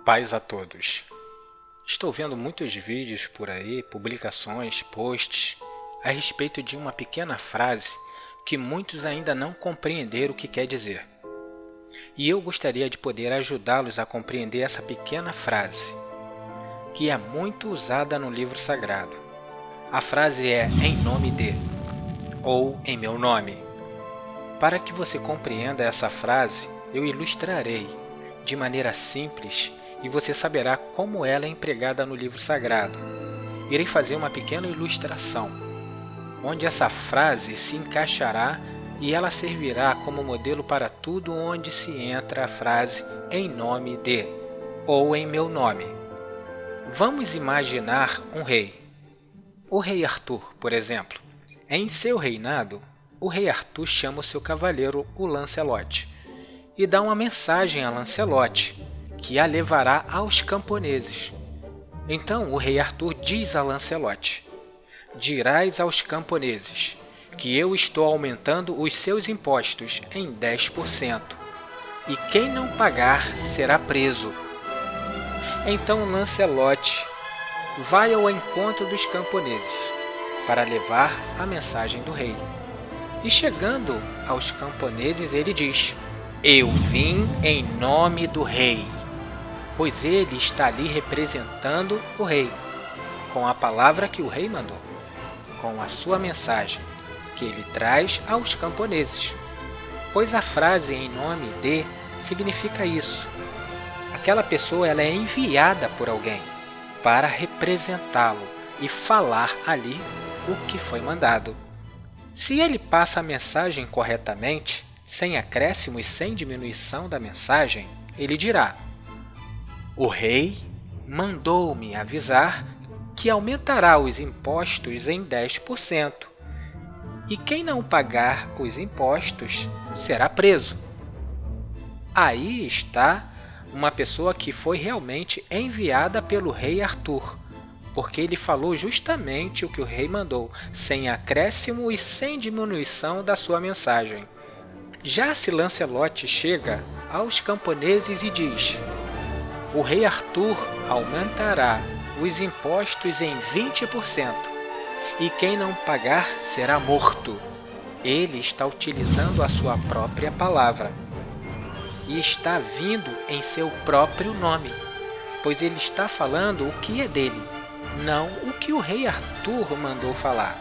Paz a todos. Estou vendo muitos vídeos por aí, publicações, posts, a respeito de uma pequena frase que muitos ainda não compreenderam o que quer dizer. E eu gostaria de poder ajudá-los a compreender essa pequena frase, que é muito usada no livro sagrado. A frase é "em nome de" ou "em meu nome". Para que você compreenda essa frase, eu ilustrarei de maneira simples e você saberá como ela é empregada no livro sagrado. Irei fazer uma pequena ilustração, onde essa frase se encaixará e ela servirá como modelo para tudo onde se entra a frase "em nome de" ou "em meu nome". Vamos imaginar um rei. O rei Arthur, por exemplo. Em seu reinado, o rei Arthur chama o seu cavaleiro, o Lancelot, e dá uma mensagem a Lancelot, que a levará aos camponeses. Então o rei Arthur diz a Lancelot: "Dirás aos camponeses que eu estou aumentando os seus impostos em 10%, e quem não pagar será preso." Então Lancelot vai ao encontro dos camponeses para levar a mensagem do rei. E chegando aos camponeses, ele diz: "Eu vim em nome do rei", pois ele está ali representando o rei, com a palavra que o rei mandou, com a sua mensagem, que ele traz aos camponeses. Pois a frase "em nome de" significa isso. Aquela pessoa ela é enviada por alguém para representá-lo e falar ali o que foi mandado. Se ele passa a mensagem corretamente, sem acréscimo e sem diminuição da mensagem, ele dirá: "O rei mandou-me avisar que aumentará os impostos em 10%, e quem não pagar os impostos será preso." Aí está uma pessoa que foi realmente enviada pelo rei Arthur, porque ele falou justamente o que o rei mandou, sem acréscimo e sem diminuição da sua mensagem. Já se Lancelot chega aos camponeses e diz: "O rei Arthur aumentará os impostos em 20%, e quem não pagar será morto." Ele está utilizando a sua própria palavra e está vindo em seu próprio nome, pois ele está falando o que é dele, não o que o rei Arthur mandou falar.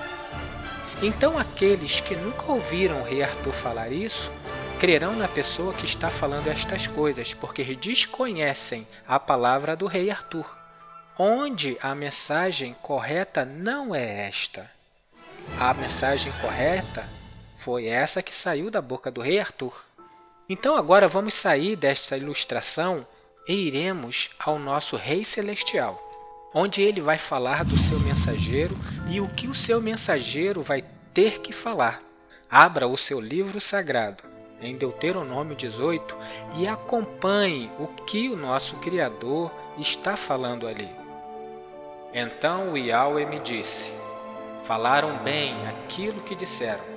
Então aqueles que nunca ouviram o rei Arthur falar isso, crerão na pessoa que está falando estas coisas, porque desconhecem a palavra do rei Arthur, onde a mensagem correta não é esta. A mensagem correta foi essa que saiu da boca do rei Arthur. Então agora vamos sair desta ilustração e iremos ao nosso Rei Celestial, onde ele vai falar do seu mensageiro e o que o seu mensageiro vai ter que falar. Abra o seu livro sagrado, em Deuteronômio 18, e acompanhe o que o nosso Criador está falando ali. Então o Yahweh me disse: "Falaram bem aquilo que disseram.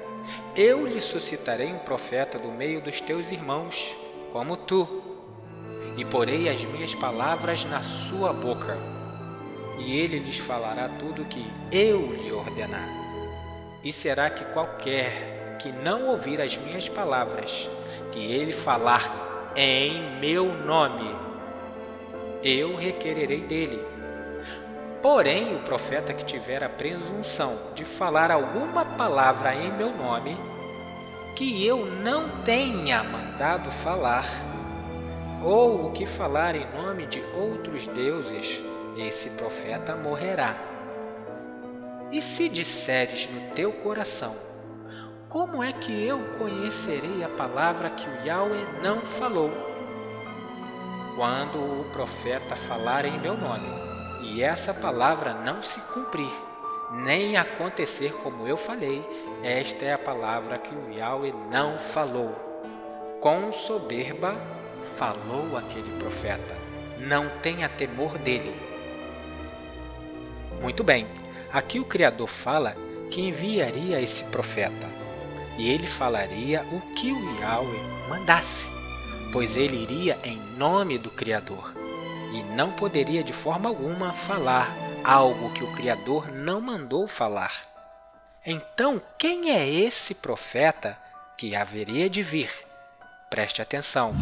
Eu lhe suscitarei um profeta do meio dos teus irmãos, como tu, e porei as minhas palavras na sua boca, e ele lhes falará tudo o que eu lhe ordenar. E será que qualquer que não ouvir as minhas palavras, que ele falar em meu nome, eu requererei dele. Porém, o profeta que tiver a presunção de falar alguma palavra em meu nome, que eu não tenha mandado falar, ou o que falar em nome de outros deuses, esse profeta morrerá. E se disseres no teu coração: como é que eu conhecerei a palavra que o Yahweh não falou? Quando o profeta falar em meu nome, e essa palavra não se cumprir, nem acontecer como eu falei, esta é a palavra que o Yahweh não falou. Com soberba falou aquele profeta, não tenha temor dele." Muito bem, aqui o Criador fala que enviaria esse profeta, e ele falaria o que o Yahweh mandasse, pois ele iria em nome do Criador. e não poderia de forma alguma falar algo que o Criador não mandou falar. Então, quem é esse profeta que haveria de vir? Preste atenção.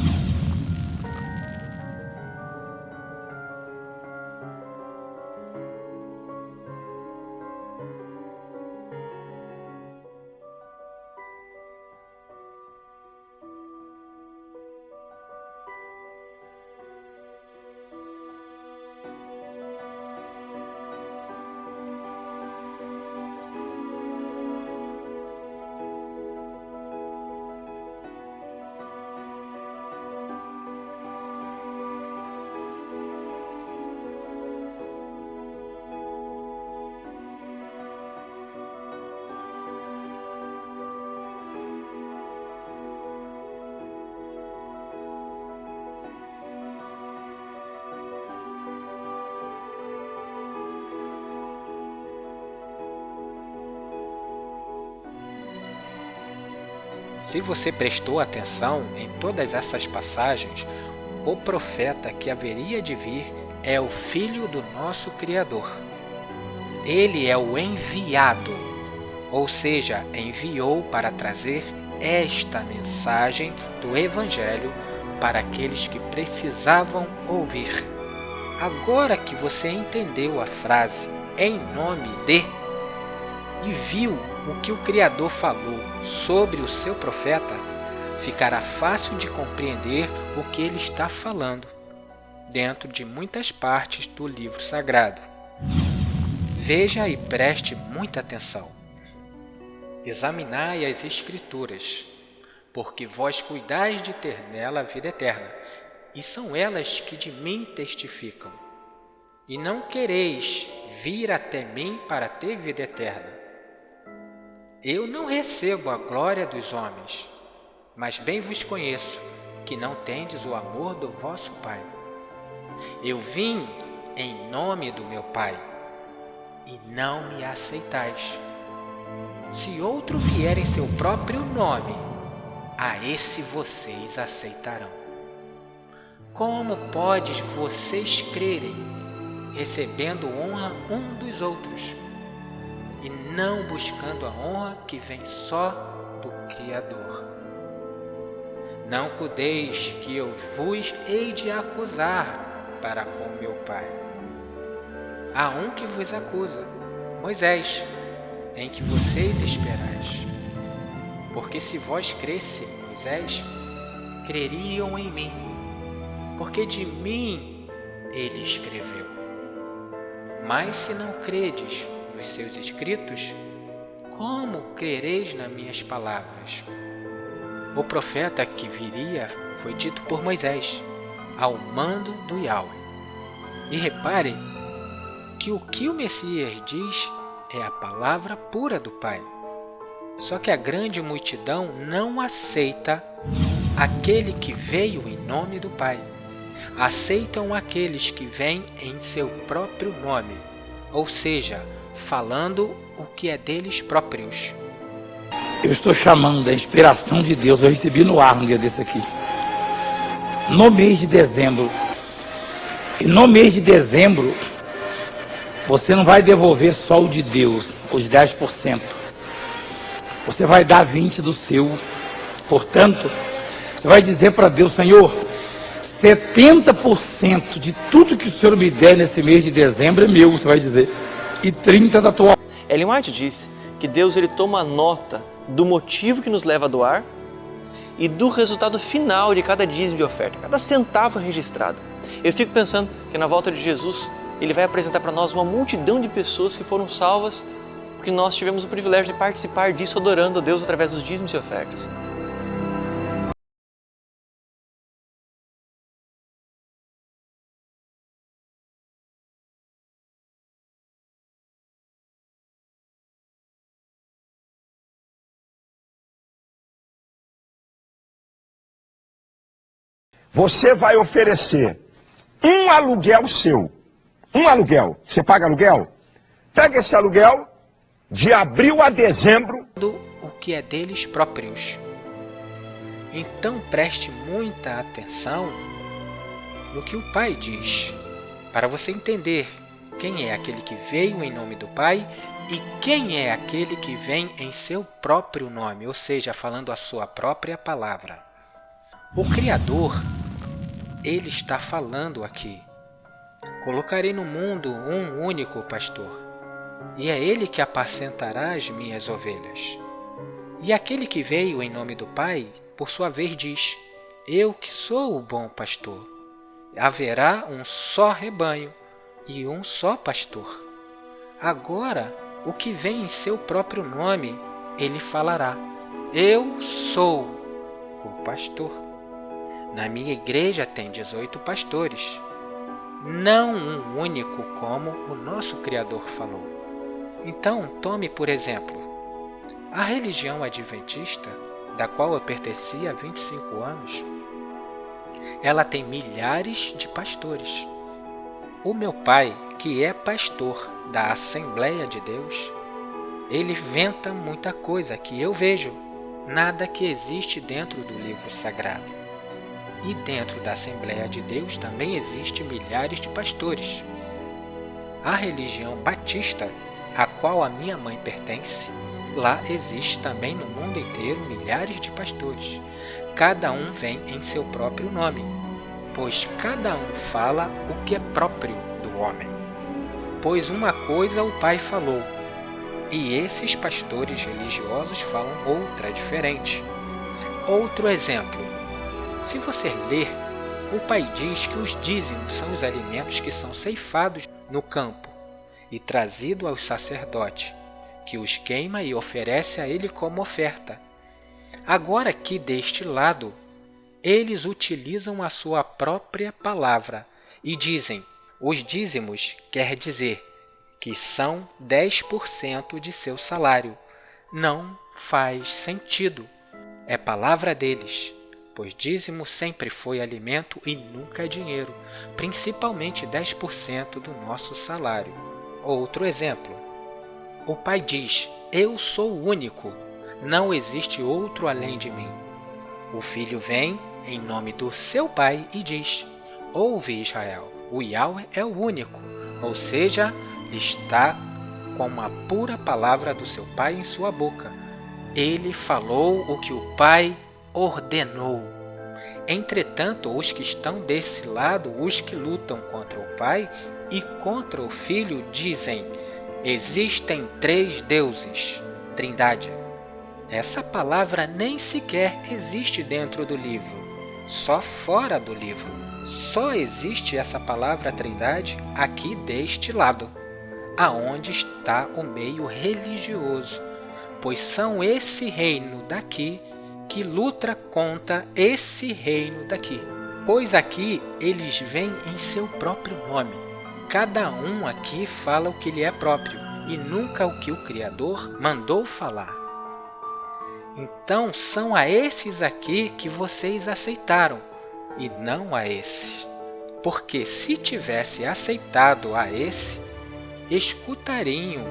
Se você prestou atenção em todas essas passagens, o profeta que haveria de vir é o Filho do nosso Criador. Ele é o enviado, ou seja, enviou para trazer esta mensagem do Evangelho para aqueles que precisavam ouvir. Agora que você entendeu a frase "em nome de" e viu o que o Criador falou sobre o seu profeta, ficará fácil de compreender o que ele está falando dentro de muitas partes do livro sagrado. Veja e preste muita atenção. Examinai as Escrituras, porque vós cuidais de ter nela a vida eterna, e são elas que de mim testificam. E não quereis vir até mim para ter vida eterna. Eu não recebo a glória dos homens, mas bem vos conheço, que não tendes o amor do vosso Pai. Eu vim em nome do meu Pai, e não me aceitais. Se outro vier em seu próprio nome, a esse vocês aceitarão. Como podes vocês crerem, recebendo honra um dos outros, e não buscando a honra que vem só do Criador? Não cuideis que eu vos hei de acusar para com meu Pai. Há um que vos acusa, Moisés, em que vocês esperais. Porque se vós cresse em Moisés, creriam em mim, porque de mim ele escreveu. Mas se não credes nos seus escritos, como crereis nas minhas palavras? O profeta que viria foi dito por Moisés, ao mando do Yahweh. E repare que o Messias diz é a palavra pura do Pai. Só que a grande multidão não aceita aquele que veio em nome do Pai. Aceitam aqueles que vêm em seu próprio nome, ou seja, falando o que é deles próprios. Eu estou chamando da inspiração de Deus, eu recebi no ar um dia desse aqui. No mês de dezembro. E no mês de dezembro, você não vai devolver só o de Deus, os 10%. Você vai dar 20% do seu. Portanto, você vai dizer para Deus: Senhor, 70% de tudo que o Senhor me der nesse mês de dezembro é meu, você vai dizer. E 30% da tua. Ellen White diz que Deus ele toma nota do motivo que nos leva a doar e do resultado final de cada dízimo e oferta, cada centavo registrado. Eu fico pensando que na volta de Jesus, Ele vai apresentar para nós uma multidão de pessoas que foram salvas porque nós tivemos o privilégio de participar disso adorando a Deus através dos dízimos e ofertas. Você vai oferecer um aluguel seu. Um aluguel. Você paga aluguel? Pega esse aluguel de abril a dezembro. O que é deles próprios. Então preste muita atenção no que o Pai diz. para você entender quem é aquele que veio em nome do Pai e quem é aquele que vem em seu próprio nome, ou seja, falando a sua própria palavra. O Criador, ele está falando aqui. Colocarei no mundo um único pastor, e é ele que apacentará as minhas ovelhas. E aquele que veio em nome do Pai, por sua vez diz: eu que sou o bom pastor. Haverá um só rebanho e um só pastor. Agora, o que vem em seu próprio nome, ele falará: eu sou o pastor. Na minha igreja tem 18 pastores, não um único como o nosso Criador falou. Então, tome por exemplo, a religião adventista, da qual eu pertencia há 25 anos, ela tem milhares de pastores. O meu pai, que é pastor da Assembleia de Deus, ele inventa muita coisa que eu vejo, nada que existe dentro do livro sagrado. E dentro da Assembleia de Deus também existe milhares de pastores. A religião batista, a qual a minha mãe pertence, lá existe também no mundo inteiro milhares de pastores. Cada um vem em seu próprio nome, pois cada um fala o que é próprio do homem. Pois uma coisa o Pai falou, e esses pastores religiosos falam outra diferente. Outro exemplo, se você ler, o Pai diz que os dízimos são os alimentos que são ceifados no campo e trazidos aos sacerdotes, que os queima e oferece a ele como oferta. Agora aqui deste lado, eles utilizam a sua própria palavra e dizem: os dízimos quer dizer que são 10% de seu salário. Não faz sentido. É palavra deles, pois dízimo sempre foi alimento e nunca dinheiro, principalmente 10% do nosso salário. Outro exemplo, o Pai diz: eu sou o único, não existe outro além de mim. O Filho vem em nome do seu Pai e diz: ouve, Israel, o Yahweh é o único, ou seja, está com a pura palavra do seu Pai em sua boca. Ele falou o que o Pai ordenou. Entretanto, os que estão desse lado, os que lutam contra o Pai e contra o Filho, dizem: existem 3 deuses, Trindade. Essa palavra nem sequer existe dentro do livro, só fora do livro. Só existe essa palavra Trindade aqui deste lado, aonde está o meio religioso, pois são esse reino daqui que luta contra esse reino daqui. Pois aqui eles vêm em seu próprio nome. Cada um aqui fala o que lhe é próprio e nunca o que o Criador mandou falar. Então são a esses aqui que vocês aceitaram e não a esse. Porque se tivesse aceitado a esse, escutariam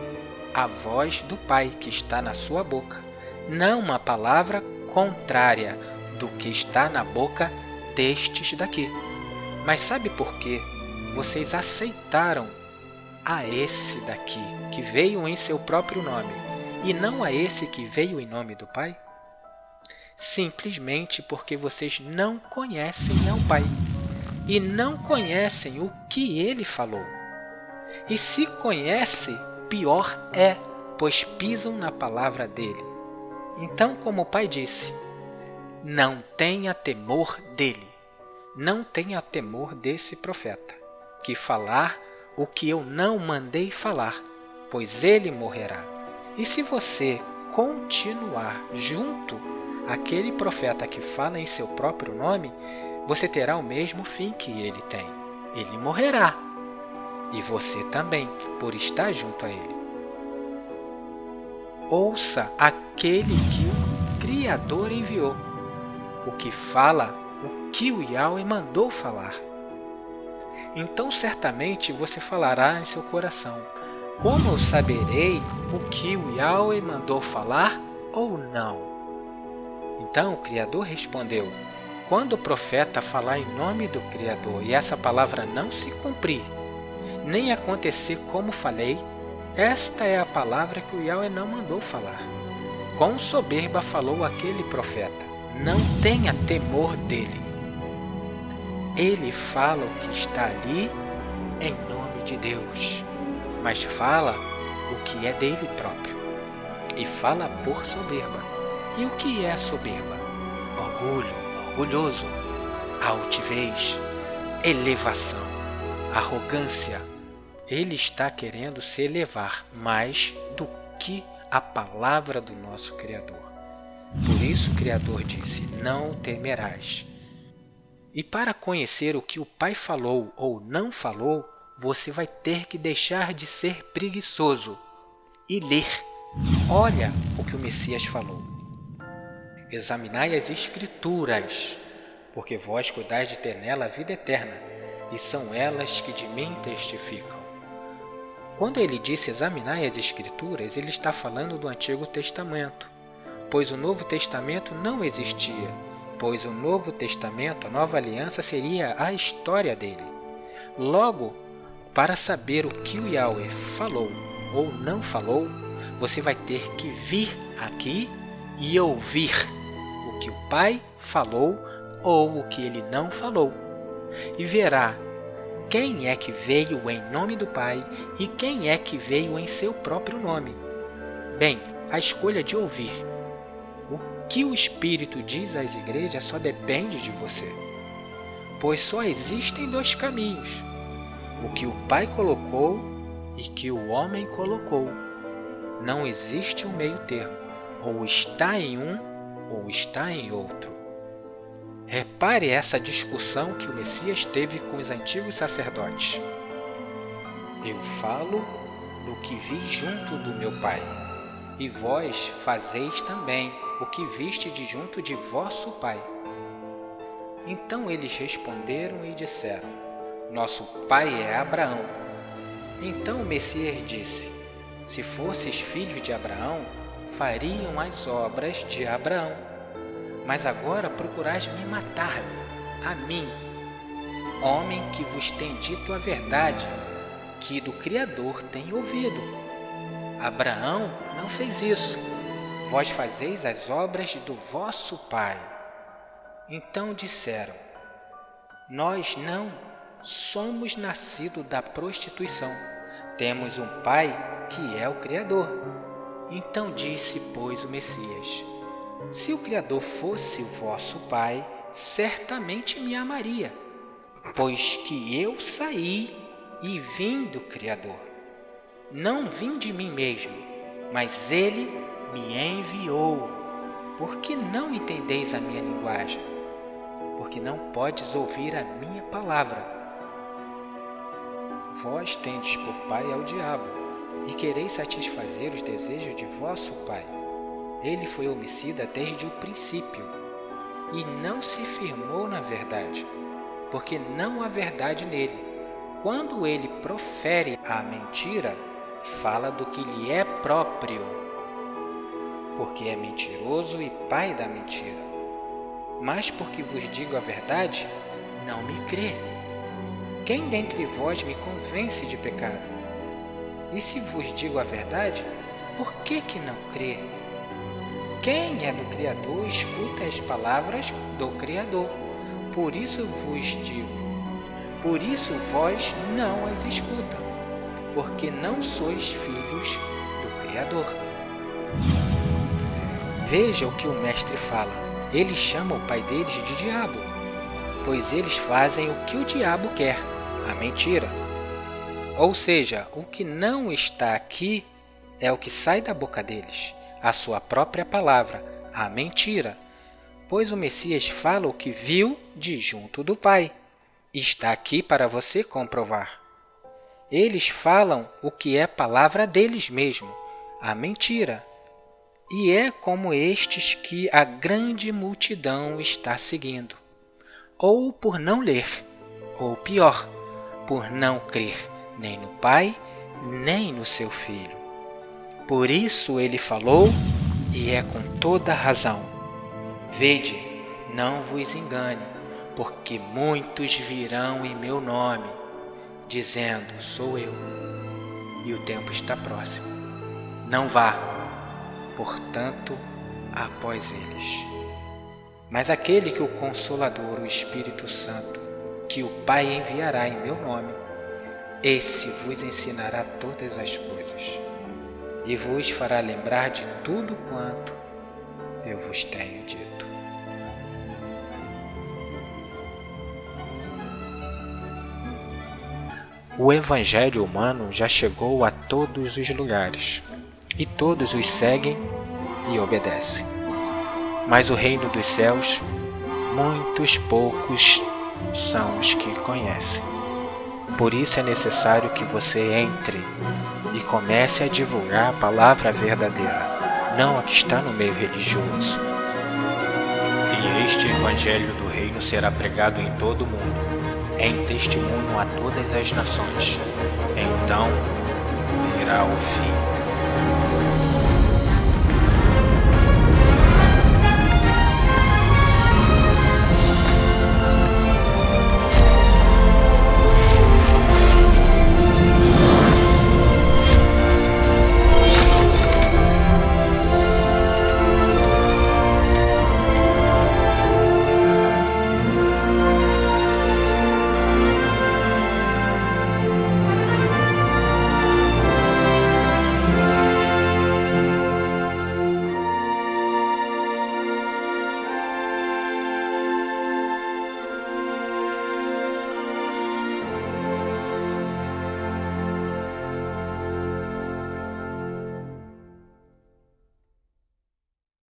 a voz do Pai que está na sua boca, não uma palavra contrária do que está na boca destes daqui. Mas sabe por quê? Vocês aceitaram a esse daqui, que veio em seu próprio nome, e não a esse que veio em nome do Pai? Simplesmente porque vocês não conhecem ao Pai, e não conhecem o que Ele falou. E se conhece, pior é, pois pisam na palavra dele. Então, como o Pai disse, não tenha temor dele, não tenha temor desse profeta, que falar o que eu não mandei falar, pois ele morrerá. E se você continuar junto àquele profeta que fala em seu próprio nome, você terá o mesmo fim que ele tem. Ele morrerá. E você também, por estar junto a ele. Ouça aquele que o Criador enviou, o que fala o que o Yahweh mandou falar. Então certamente você falará em seu coração: como eu saberei o que o Yahweh mandou falar ou não? Então o Criador respondeu: quando o profeta falar em nome do Criador e essa palavra não se cumprir, nem acontecer como falei, esta é a palavra que o Yahweh não mandou falar. Com soberba falou aquele profeta, não tenha temor dele. Ele fala o que está ali em nome de Deus, mas fala o que é dele próprio, e fala por soberba. E o que é soberba? Orgulho, orgulhoso, altivez, elevação, arrogância. Ele está querendo se elevar mais do que a palavra do nosso Criador. Por isso o Criador disse, não temerás. E para conhecer o que o Pai falou ou não falou, você vai ter que deixar de ser preguiçoso e ler. Olha o que o Messias falou. Examinai as Escrituras, porque vós cuidais de ter nela a vida eterna, e são elas que de mim testificam. Quando ele disse examinai as Escrituras, ele está falando do Antigo Testamento, pois o Novo Testamento não existia, pois o Novo Testamento, a Nova Aliança, seria a história dele. Logo, para saber o que o Yahweh falou ou não falou, você vai ter que vir aqui e ouvir o que o Pai falou ou o que ele não falou, e verá quem é que veio em nome do Pai e quem é que veio em seu próprio nome. Bem, a escolha de ouvir o que o Espírito diz às igrejas só depende de você, pois só existem dois caminhos, o que o Pai colocou e que o homem colocou. Não existe um meio termo, ou está em um ou está em outro. Repare essa discussão que o Messias teve com os antigos sacerdotes. Eu falo do que vi junto do meu Pai, e vós fazeis também o que viste de junto de vosso Pai. Então eles responderam e disseram, nosso pai é Abraão. Então o Messias disse, se fosses filhos de Abraão, fariam as obras de Abraão. Mas agora procurais me matar-me, a mim, homem que vos tem dito a verdade, que do Criador tem ouvido. Abraão não fez isso. Vós fazeis as obras do vosso pai. Então disseram, nós não somos nascidos da prostituição. Temos um pai que é o Criador. Então disse, pois, o Messias, se o Criador fosse o vosso pai, certamente me amaria, pois que eu saí e vim do Criador. Não vim de mim mesmo, mas ele me enviou. Por que não entendeis a minha linguagem? Porque não podes ouvir a minha palavra. Vós tendes por pai ao diabo, e quereis satisfazer os desejos de vosso pai. Ele foi homicida desde o princípio, e não se firmou na verdade, porque não há verdade nele. Quando ele profere a mentira, fala do que lhe é próprio, porque é mentiroso e pai da mentira. Mas porque vos digo a verdade, não me crê. Quem dentre vós me convence de pecado? E se vos digo a verdade, por que não crê? Quem é do Criador escuta as palavras do Criador. Por isso vos digo, por isso vós não as escuta, porque não sois filhos do Criador. Veja o que o mestre fala. Ele chama o pai deles de diabo, pois eles fazem o que o diabo quer, a mentira. Ou seja, o que não está aqui é o que sai da boca deles, a sua própria palavra, a mentira. Pois o Messias fala o que viu de junto do Pai. Está aqui para você comprovar. Eles falam o que é palavra deles mesmo, a mentira. E é como estes que a grande multidão está seguindo. Ou por não ler, ou pior, por não crer nem no Pai, nem no seu Filho. Por isso ele falou, e é com toda razão. Vede, não vos engane, porque muitos virão em meu nome, dizendo: sou eu, e o tempo está próximo. Não vá, portanto, após eles. Mas aquele que o Consolador, o Espírito Santo, que o Pai enviará em meu nome, esse vos ensinará todas as coisas e vos fará lembrar de tudo quanto eu vos tenho dito. O Evangelho humano já chegou a todos os lugares, e todos os seguem e obedecem. Mas o reino dos céus, muitos poucos são os que conhecem. Por isso é necessário que você entre e comece a divulgar a palavra verdadeira, não a que está no meio religioso. E este Evangelho do Reino será pregado em todo o mundo, em testemunho a todas as nações. Então virá o fim.